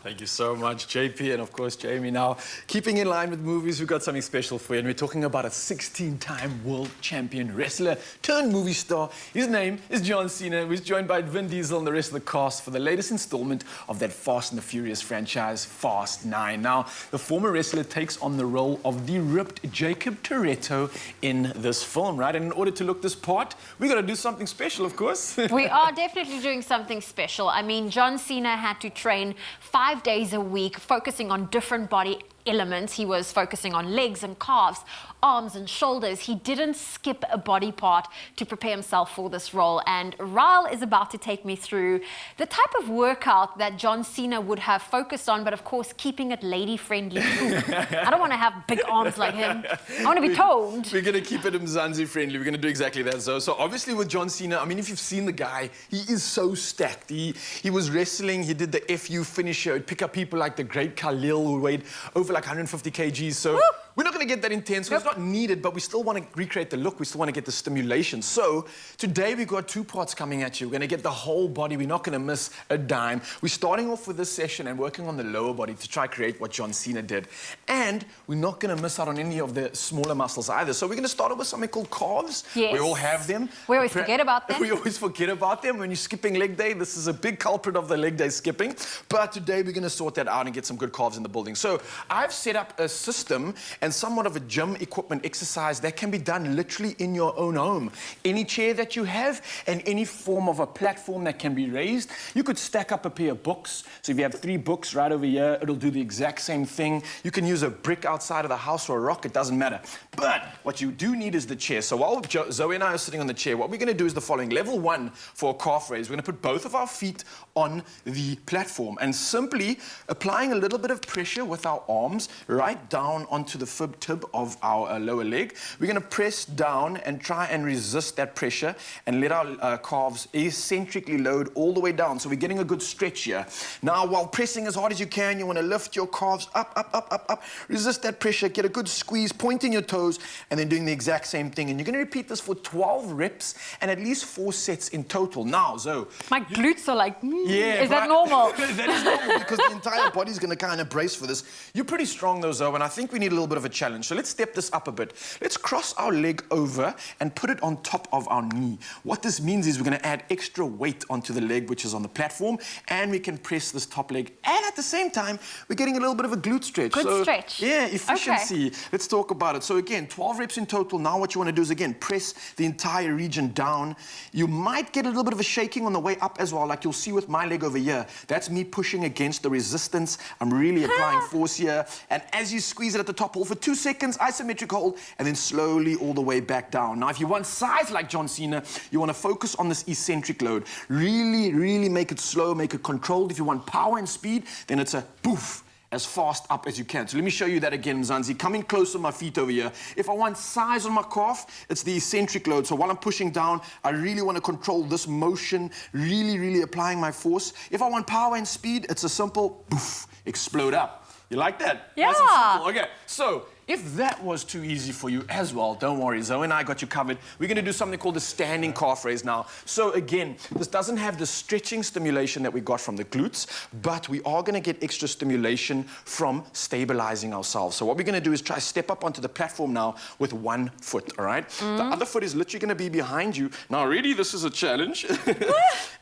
Thank you so much, JP, and of course, Jamie. Now, keeping in line with movies, we've got something special for you, and we're talking about a 16-time world champion wrestler turned movie star. His name is John Cena. He's joined by Vin Diesel and the rest of the cast for the latest installment of that Fast and the Furious franchise, Fast 9. Now, the former wrestler takes on the role of the ripped Jacob Toretto in this film, right? And in order to look this part, we've got to do something special, of course. We are definitely doing something special. I mean, John Cena had to train 5 days a week, focusing on different body elements. He was focusing on legs and calves, arms and shoulders. He didn't skip a body part to prepare himself for this role. And Ryle is about to take me through the type of workout that John Cena would have focused on, but of course, keeping it lady-friendly too. I don't want to have big arms like him. I want to be toned. We're going to keep it Mzansi-friendly. We're going to do exactly that. So obviously with John Cena, I mean, if you've seen the guy, he is so stacked. He was wrestling. He did the FU finisher. He'd pick up people like the great Khalil, who weighed over like 150 kgs. So woo! We're not going to get that intense. Nope. It's not needed, but we still want to recreate the look. We still want to get the stimulation. So today we've got 2 parts coming at you. We're going to get the whole body. We're not going to miss a dime. We're starting off with this session and working on the lower body to try to create what John Cena did. And we're not going to miss out on any of the smaller muscles either. So we're going to start off with something called calves. Yes. We all have them. We always forget about them. We always forget about them. When you're skipping leg day, this is a big culprit of the leg day skipping. But today we're going to sort that out and get some good calves in the building. So I've set up a system and somewhat of a gym equipment exercise that can be done literally in your own home. Any chair that you have and any form of a platform that can be raised. You could stack up a pair of books. So if you have 3 books right over here, it'll do the exact same thing. You can use a brick outside of the house or a rock, it doesn't matter. But what you do need is the chair. So while Zoe and I are sitting on the chair, what we're going to do is the following. Level 1 for a calf raise, we're going to put both of our feet on the platform and simply applying a little bit of pressure with our arms right down onto the fib tib of our lower leg. We're going to press down and try and resist that pressure and let our calves eccentrically load all the way down. So we're getting a good stretch here. Now, while pressing as hard as you can, you want to lift your calves up, up, up, up, up. Resist that pressure, get a good squeeze, pointing your toes, and then doing the exact same thing. And you're going to repeat this for 12 reps and at least 4 sets in total. Now, Zoe. My glutes are like, yeah, is that normal? That is normal because the entire body's going to kind of brace for this. You're pretty strong though, Zoe, and I think we need a little bit of a challenge. So let's step this up a bit. Let's cross our leg over and put it on top of our knee. What this means is we're going to add extra weight onto the leg, which is on the platform, and we can press this top leg. And at the same time, we're getting a little bit of a glute stretch. Good stretch. Yeah, efficiency. Okay. Let's talk about it. So again, 12 reps in total. Now what you want to do is, again, press the entire region down. You might get a little bit of a shaking on the way up as well, like you'll see with my leg over here. That's me pushing against the resistance. I'm really applying force here. And as you squeeze it at the top, hold for 2 seconds, isometric hold, and then slowly all the way back down. Now, if you want size like John Cena, you want to focus on this eccentric load. Really, really make it slow, make it controlled. If you want power and speed, then it's a poof, as fast up as you can. So let me show you that again, Mzansi. Coming close to my feet over here. If I want size on my calf, it's the eccentric load. So while I'm pushing down, I really want to control this motion, really, really applying my force. If I want power and speed, it's a simple poof, explode up. You like that? Yeah. Nice and simple. Okay, so if that was too easy for you as well, don't worry, Zoe and I got you covered. We're going to do something called the standing calf raise now. So again, this doesn't have the stretching stimulation that we got from the glutes, but we are going to get extra stimulation from stabilizing ourselves. So what we're going to do is try step up onto the platform now with 1 foot, all right? The other foot is literally going to be behind you. Now, already this is a challenge.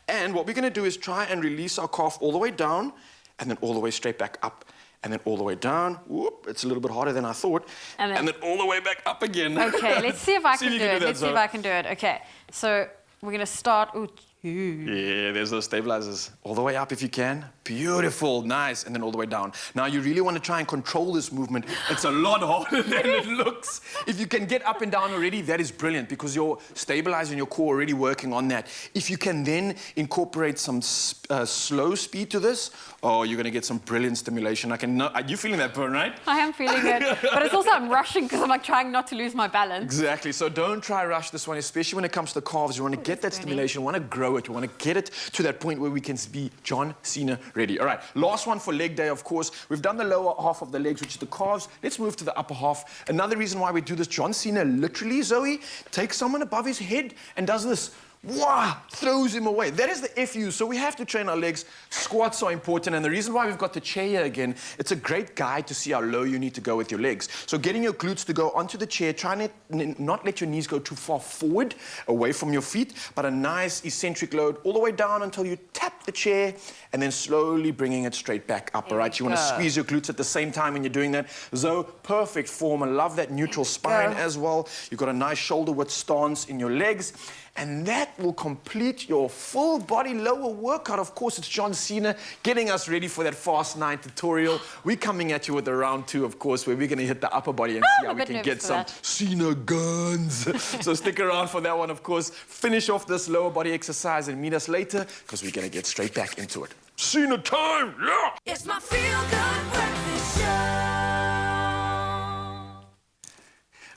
And what we're going to do is try and release our calf all the way down and then all the way straight back up. And then all the way down. Whoop, it's a little bit harder than I thought. And then all the way back up again. Okay, let's see if I can do it. Let's see if Zoe. I can do it. Okay, so we're going to start. Ooh. Yeah, there's those stabilizers. All the way up if you can. Beautiful, nice. And then all the way down. Now, you really want to try and control this movement. It's a lot harder than it looks. If you can get up and down already, that is brilliant because you're stabilizing your core, already working on that. If you can then incorporate some slow speed to this, oh, you're going to get some brilliant stimulation. Are you feeling that burn, right? I am feeling it. But it's also I'm rushing because I'm like trying not to lose my balance. Exactly. So don't try rush this one, especially when it comes to calves. You want to get that stimulation. You want to grow it. You want to get it to that point where we can be John Cena ready. All right. Last one for leg day, of course. We've done the lower half of the legs, which is the calves. Let's move to the upper half. Another reason why we do this, John Cena literally, Zoe, takes someone above his head and does this. wow, throws him away. That is the FU. So we have to train our legs. Squats are important. And the reason why we've got the chair here again, it's a great guide to see how low you need to go with your legs. So getting your glutes to go onto the chair, try not let your knees go too far forward, away from your feet, but a nice eccentric load all the way down until you tap the chair, and then slowly bringing it straight back up, all right? You want to squeeze your glutes at the same time when you're doing that. So perfect form. I love that neutral spine as well. You've got a nice shoulder width stance in your legs. And that will complete your full body lower workout. Of course, it's John Cena getting us ready for that Fast 9 tutorial. We're coming at you with the round 2, of course, where we're going to hit the upper body and see how we can get some Cena guns. So stick around for that one, of course. Finish off this lower body exercise and meet us later, because we're going to get straight back into it. Cena time! Yeah! It's my feel-good breakfast show.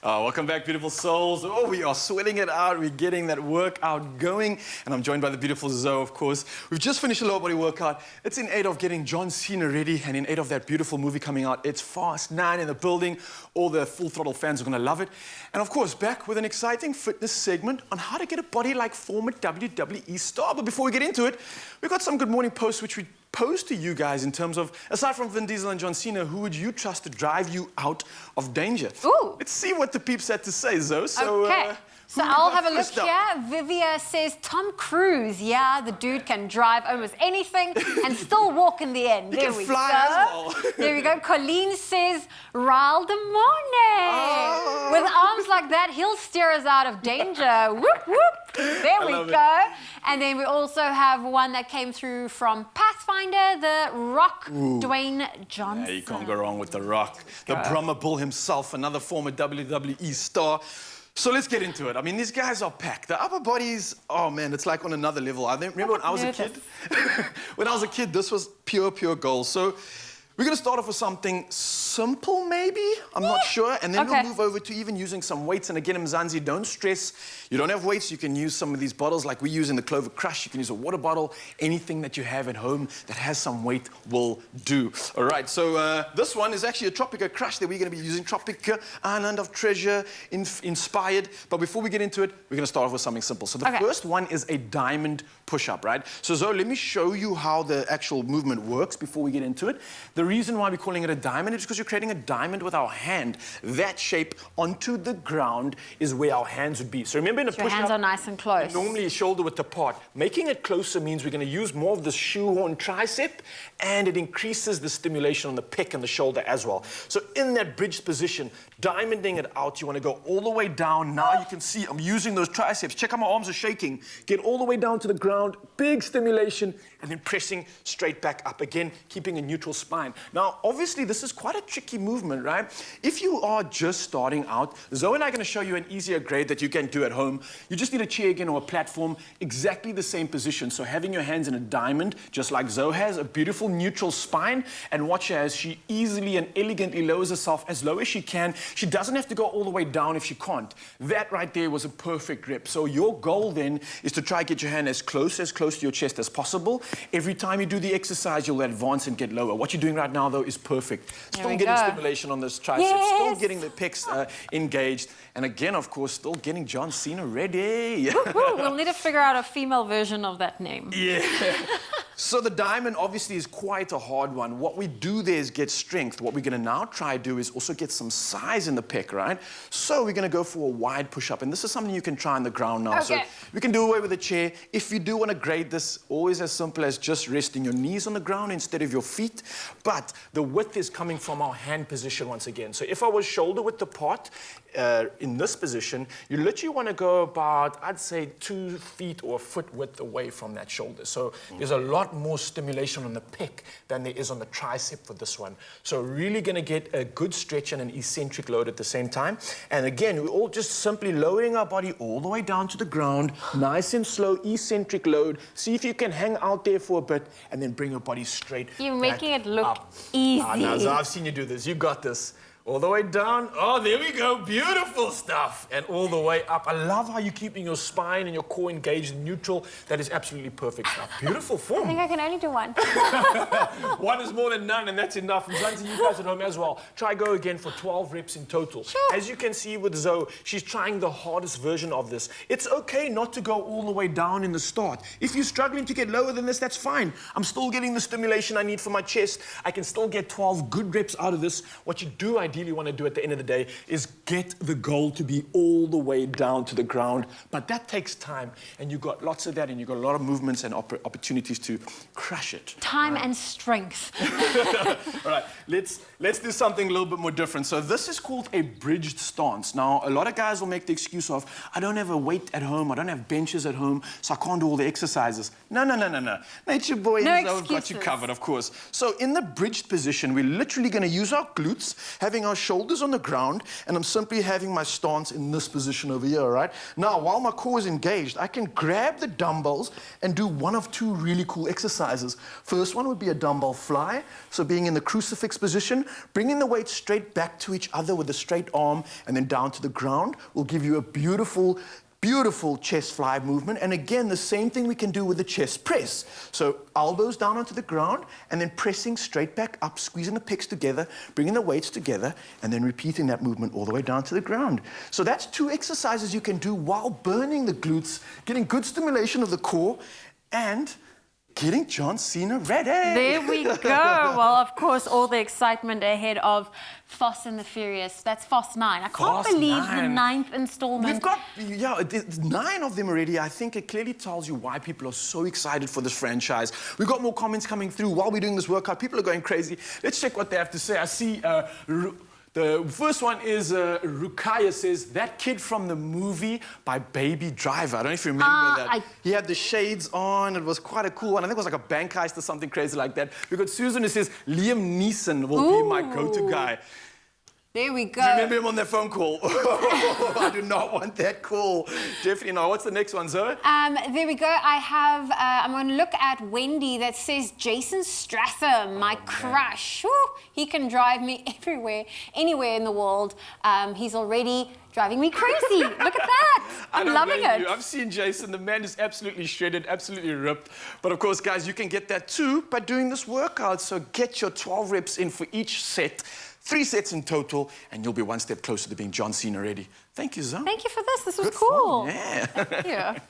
Welcome back, beautiful souls. Oh, we are sweating it out. We're getting that workout going. And I'm joined by the beautiful Zoe, of course. We've just finished a lower body workout. It's in aid of getting John Cena ready and in aid of that beautiful movie coming out. It's Fast 9 in the building. All the Full Throttle fans are going to love it. And of course, back with an exciting fitness segment on how to get a body like former WWE star. But before we get into it, we've got some good morning posts which we posed to you guys in terms of, aside from Vin Diesel and John Cena, who would you trust to drive you out of danger? Ooh. Let's see what the peeps had to say, Zoe. So, okay. So I'll have a look here. Vivia says Tom Cruise. Yeah, the dude can drive almost anything and still walk in the end. There we go. There we go. Colleen says Ryle De Morny. With arms like that, he'll steer us out of danger. Whoop, whoop. There we go. And then we also have one that came through from Pathfinder, the Rock, Dwayne Johnson. Yeah, you can't go wrong with the Rock. The Brahma Bull himself, another former WWE star. So let's get into it. I mean, these guys are packed. The upper bodies, oh man, it's like on another level. I remember when I was a kid. When I was a kid, this was pure gold. So we're going to start off with something simple, maybe? I'm not sure. And then we'll move over to even using some weights. And again, Mzansi, don't stress. You don't have weights, you can use some of these bottles like we use in the Clover Crush. You can use a water bottle. Anything that you have at home that has some weight will do. All right, so this one is actually a Tropica Crush that we're going to be using. Tropica Island of Treasure inspired. But before we get into it, we're going to start off with something simple. So the first one is a diamond push-up, right? So Zoe, let me show you how the actual movement works before we get into it. The reason why we're calling it a diamond is because you're creating a diamond with our hand. That shape onto the ground is where our hands would be. So remember in a push-up, your hands are nice and close. Normally shoulder width apart. Making it closer means we're going to use more of the shoehorn tricep, and it increases the stimulation on the pec and the shoulder as well. So in that bridged position, diamonding it out, you want to go all the way down. Now you can see I'm using those triceps. Check how my arms are shaking. Get all the way down to the ground, big stimulation, and then pressing straight back up. Again, keeping a neutral spine. Now, obviously, this is quite a tricky movement, right? If you are just starting out, Zoe and I are going to show you an easier grade that you can do at home. You just need a chair again or a platform, exactly the same position. So having your hands in a diamond, just like Zoe has, a beautiful neutral spine, and watch her as she easily and elegantly lowers herself as low as she can. She doesn't have to go all the way down if she can't. That right there was a perfect grip. So your goal then is to try to get your hand as close to your chest as possible. Every time you do the exercise, you'll advance and get lower. What you're doing right now, though, is perfect. Still getting stimulation on this tricep, still getting the pecs engaged, and again, of course, still getting John Cena ready. We'll need to figure out a female version of that name. Yeah. So the diamond obviously is quite a hard one. What we do there is get strength. What we're going to now try to do is also get some size in the pec, right? So we're going to go for a wide push-up, and this is something you can try on the ground now. So we can do away with the chair. If you do want to grade this, always as simple as just resting your knees on the ground instead of your feet. But the width is coming from our hand position once again. So if I was shoulder width apart, in this position, you literally want to go about, I'd say, 2 feet or a foot width away from that shoulder. So there's a lot more stimulation on the pec than there is on the tricep for this one. So really going to get a good stretch and an eccentric load at the same time. And again, we're all just simply lowering our body all the way down to the ground, nice and slow, eccentric load. See if you can hang out there for a bit and then bring your body straight You're making it look up. easy. Now, I've seen you do this. You got this. All the way down. Oh, there we go. Beautiful stuff. And all the way up. I love how you're keeping your spine and your core engaged in neutral. That is absolutely perfect stuff. Beautiful I form. think I can only do one. One is more than none, and that's enough. And Zanzi, you guys at home as well. Try go again for 12 reps in total. Sure. As you can see with Zoe, she's trying the hardest version of this. It's okay not to go all the way down in the start. If you're struggling to get lower than this, that's fine. I'm still getting the stimulation I need for my chest. I can still get 12 good reps out of this. What you do ideally want to do at the end of the day is get the goal to be all the way down to the ground. But that takes time, and you've got lots of that, and you've got a lot of movements and opportunities to crush it. Time and strength. All right, let's do something a little bit more different. So this is called a bridged stance. Now, a lot of guys will make the excuse of, I don't have a weight at home, I don't have benches at home, so I can't do all the exercises. No. Nature Boy No and Zoe have got you excuses. covered, of course. So in the bridged position, we're literally going to use our glutes, having our shoulders on the ground, and I'm simply having my stance in this position over here, all right? Now, while my core is engaged, I can grab the dumbbells and do one of two really cool exercises. First one would be a dumbbell fly, so being in the crucifix position, bringing the weight straight back to each other with a straight arm and then down to the ground will give you a beautiful chest fly movement. And again, the same thing we can do with the chest press. So elbows down onto the ground and then pressing straight back up, squeezing the pecs together, bringing the weights together, and then repeating that movement all the way down to the ground. So that's two exercises you can do while burning the glutes, getting good stimulation of the core, and getting John Cena ready. There we go. Well, of course, all the excitement ahead of Fast and the Furious. That's Fast 9. I can't Fast believe 9. the 9th installment. We've got, there's 9 of them already. I think it clearly tells you why people are so excited for this franchise. We've got more comments coming through while we're doing this workout. People are going crazy. Let's check what they have to say. I see the first one is Rukaya says, that kid from the movie by Baby Driver. I don't know if you remember that. He had the shades on. It was quite a cool one. I think it was like a bank heist or something crazy like that. We've got Susan who says, Liam Neeson will be my go-to guy. There we go. Do you remember him on that phone call? I do not want that call. Definitely not. What's the next one, Zoe? There we go. I have, I'm going to look at Wendy that says Jason Stratham, my crush. Woo, he can drive me everywhere, anywhere in the world. He's already driving me crazy. Look at that. I'm loving it. I've seen Jason. The man is absolutely shredded, absolutely ripped. But of course, guys, you can get that too by doing this workout. So get your 12 reps in for each set. 3 sets in total, and you'll be one step closer to being John Cena ready. Thank you, Zoe. Thank you for this. This was Good cool. fun. Yeah. Thank you.